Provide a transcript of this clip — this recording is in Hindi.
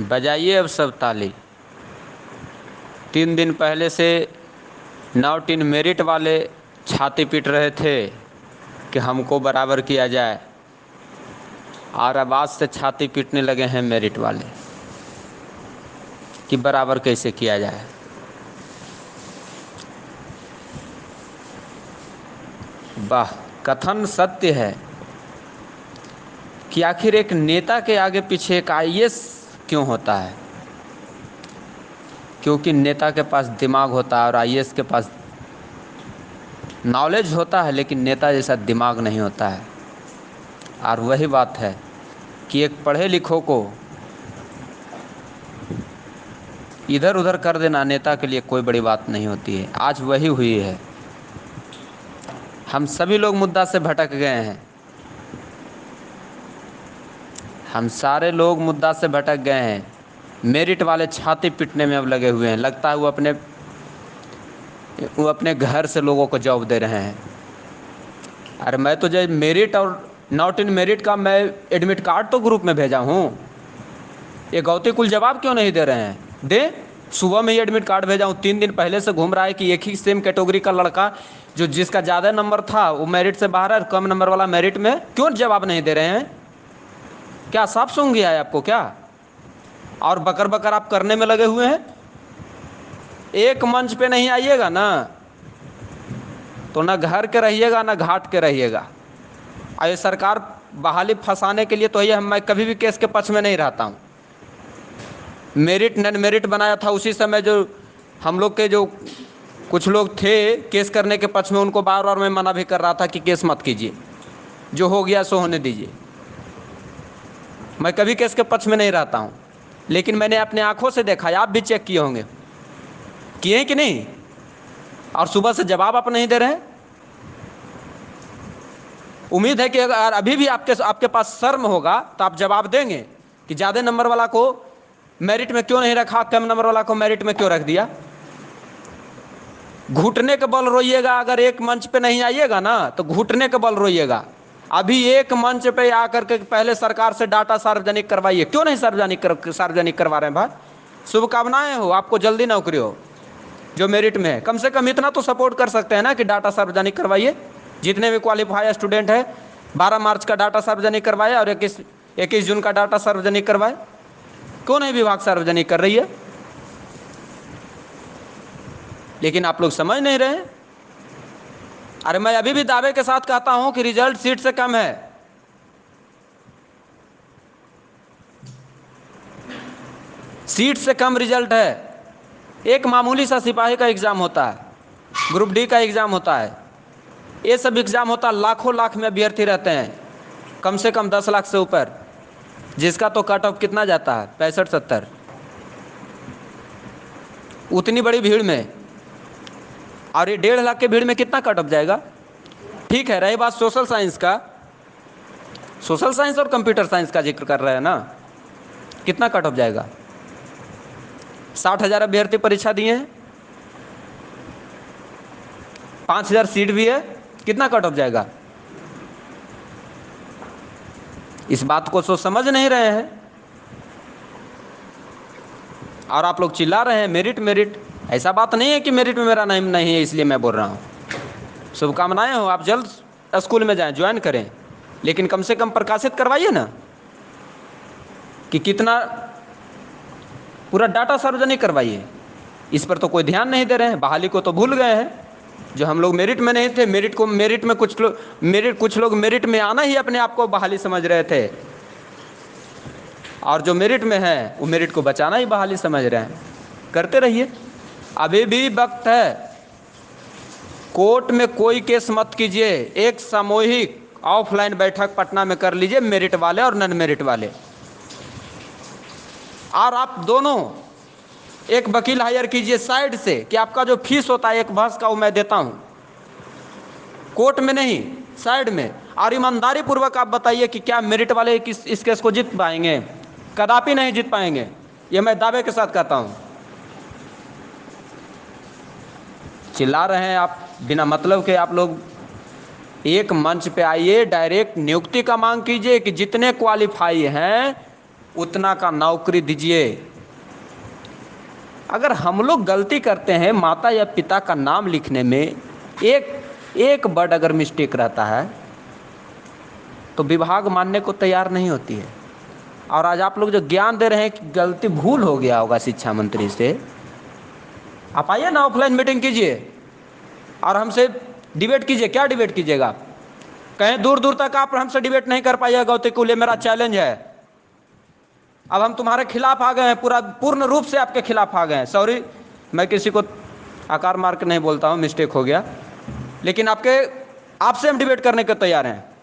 बजाइए अब सब ताली। 3 दिन पहले से नॉट इन मेरिट वाले छाती पीट रहे थे कि हमको बराबर किया जाए, और अब आज से छाती पीटने लगे हैं मेरिट वाले कि बराबर कैसे किया जाए। वाह, कथन सत्य है कि आखिर एक नेता के आगे पीछे एक आईएएस क्यों होता है? क्योंकि नेता के पास दिमाग होता है और आईएएस के पास नॉलेज होता है, लेकिन नेता जैसा दिमाग नहीं होता है। और वही बात है कि एक पढ़े लिखों को इधर उधर कर देना नेता के लिए कोई बड़ी बात नहीं होती है। आज वही हुई है। हम सभी लोग मुद्दा से भटक गए हैं। हम सारे लोग मुद्दा से भटक गए हैं। मेरिट वाले छाती पीटने में अब लगे हुए हैं। लगता है वो अपने घर से लोगों को जॉब दे रहे हैं। अरे मैं तो जब मेरिट और नॉट इन मेरिट का मैं एडमिट कार्ड तो ग्रुप में भेजा हूँ। ये गौती कुल जवाब क्यों नहीं दे रहे हैं? दे, सुबह में ही एडमिट कार्ड भेजा हूँ। 3 दिन पहले से घूम रहा है कि एक ही सेम कैटेगरी का लड़का जो जिसका ज़्यादा नंबर था वो मेरिट से बाहर है, कम नंबर वाला मेरिट में। क्यों जवाब नहीं दे रहे हैं? क्या साफ सूंघ गया है आपको क्या? और बकर बकर आप करने में लगे हुए हैं। एक मंच पे नहीं आइएगा ना तो ना घर के रहिएगा ना घाट के रहिएगा। और ये सरकार बहाली फंसाने के लिए तो ये मैं कभी भी केस के पक्ष में नहीं रहता हूँ। मेरिट नन मेरिट बनाया था उसी समय जो हम लोग के जो कुछ लोग थे केस करने के पक्ष में, उनको बार बार मैं मना भी कर रहा था कि केस मत कीजिए, जो हो गया सो होने दीजिए। मैं कभी केस के पक्ष में नहीं रहता हूँ, लेकिन मैंने अपने आंखों से देखा है। आप भी चेक किए होंगे, किए हैं कि नहीं? और सुबह से जवाब आप नहीं दे रहे हैं। उम्मीद है कि अगर अभी भी आपके पास शर्म होगा तो आप जवाब देंगे कि ज़्यादा नंबर वाला को मेरिट में क्यों नहीं रखा, कम नंबर वाला को मेरिट में क्यों रख दिया। घुटने के बल रोइएगा। अगर एक मंच पे नहीं आइएगा ना तो घुटने के बल रोइएगा। अभी एक मंच पे आकर के पहले सरकार से डाटा सार्वजनिक करवाइए। क्यों नहीं सार्वजनिक करवा रहे हैं भाई? शुभकामनाएं हो, आपको जल्दी नौकरी हो जो मेरिट में है। कम से कम इतना तो सपोर्ट कर सकते हैं ना कि डाटा सार्वजनिक करवाइए। जितने भी क्वालिफाई स्टूडेंट है 12 मार्च का डाटा सार्वजनिक करवाए और 21 जून का डाटा सार्वजनिक करवाए। क्यों नहीं विभाग सार्वजनिक कर रही है? लेकिन आप लोग समझ नहीं रहे। अरे मैं अभी भी दावे के साथ कहता हूं कि रिजल्ट सीट से कम है। सीट से कम रिजल्ट है। एक मामूली सा सिपाही का एग्जाम होता है, ग्रुप डी का एग्जाम होता है, ये सब एग्जाम होता है। लाखों लाख में अभ्यर्थी रहते हैं, कम से कम 10 लाख से ऊपर, जिसका तो कट ऑफ कितना जाता है 65-70। उतनी बड़ी भीड़ में, और ये 1.5 लाख के भीड़ में कितना कट ऑफ जाएगा? ठीक है, रही बात सोशल साइंस का, सोशल साइंस और कंप्यूटर साइंस का जिक्र कर रहे हैं ना, कितना कट ऑफ जाएगा? 60,000 अभ्यर्थी परीक्षा दिए हैं, 5,000 सीट भी है, कितना कट ऑफ जाएगा? इस बात को तो समझ नहीं रहे हैं। और आप लोग चिल्ला रहे हैं मेरिट मेरिट। ऐसा बात नहीं है कि मेरिट में मेरा नाम नहीं है इसलिए मैं बोल रहा हूँ। शुभकामनाएं हो, आप जल्द स्कूल में जाएं, ज्वाइन करें, लेकिन कम से कम प्रकाशित करवाइए ना कि कितना, पूरा डाटा सार्वजनिक करवाइए। इस पर तो कोई ध्यान नहीं दे रहे हैं। बहाली को तो भूल गए हैं। जो हम लोग मेरिट में नहीं थे, मेरिट में कुछ लोग मेरिट में आना ही अपने आप को बहाली समझ रहे थे, और जो मेरिट में है वो मेरिट को बचाना ही बहाली समझ रहे हैं। करते रहिए, अभी भी वक्त है। कोर्ट में कोई केस मत कीजिए। एक सामूहिक ऑफलाइन बैठक पटना में कर लीजिए, मेरिट वाले और नॉन मेरिट वाले, और आप दोनों एक वकील हायर कीजिए साइड से कि आपका जो फीस होता है एक बहस का वो मैं देता हूं, कोर्ट में नहीं, साइड में। और ईमानदारी पूर्वक आप बताइए कि क्या मेरिट वाले इस केस को जीत पाएंगे? कदापि नहीं जीत पाएंगे, ये मैं दावे के साथ कहता हूं। चिल्ला रहे हैं आप बिना मतलब के। आप लोग एक मंच पे आइए, डायरेक्ट नियुक्ति का मांग कीजिए कि जितने क्वालिफाई हैं उतना का नौकरी दीजिए। अगर हम लोग गलती करते हैं माता या पिता का नाम लिखने में, एक वर्ड अगर मिस्टेक रहता है तो विभाग मानने को तैयार नहीं होती है। और आज आप लोग जो ज्ञान दे रहे हैं कि गलती भूल हो गया होगा शिक्षा मंत्री से, आप आइए ना ऑफलाइन मीटिंग कीजिए और हमसे डिबेट कीजिए। क्या डिबेट कीजिएगा? कहीं दूर दूर तक आप हमसे डिबेट नहीं कर पाइएगा गौतम कुल, ये मेरा चैलेंज है। अब हम तुम्हारे खिलाफ आ गए हैं, पूर्ण रूप से आपके खिलाफ आ गए हैं। सॉरी, मैं किसी को आकार मार के नहीं बोलता हूँ, मिस्टेक हो गया, लेकिन आपसे हम डिबेट करने को तैयार हैं।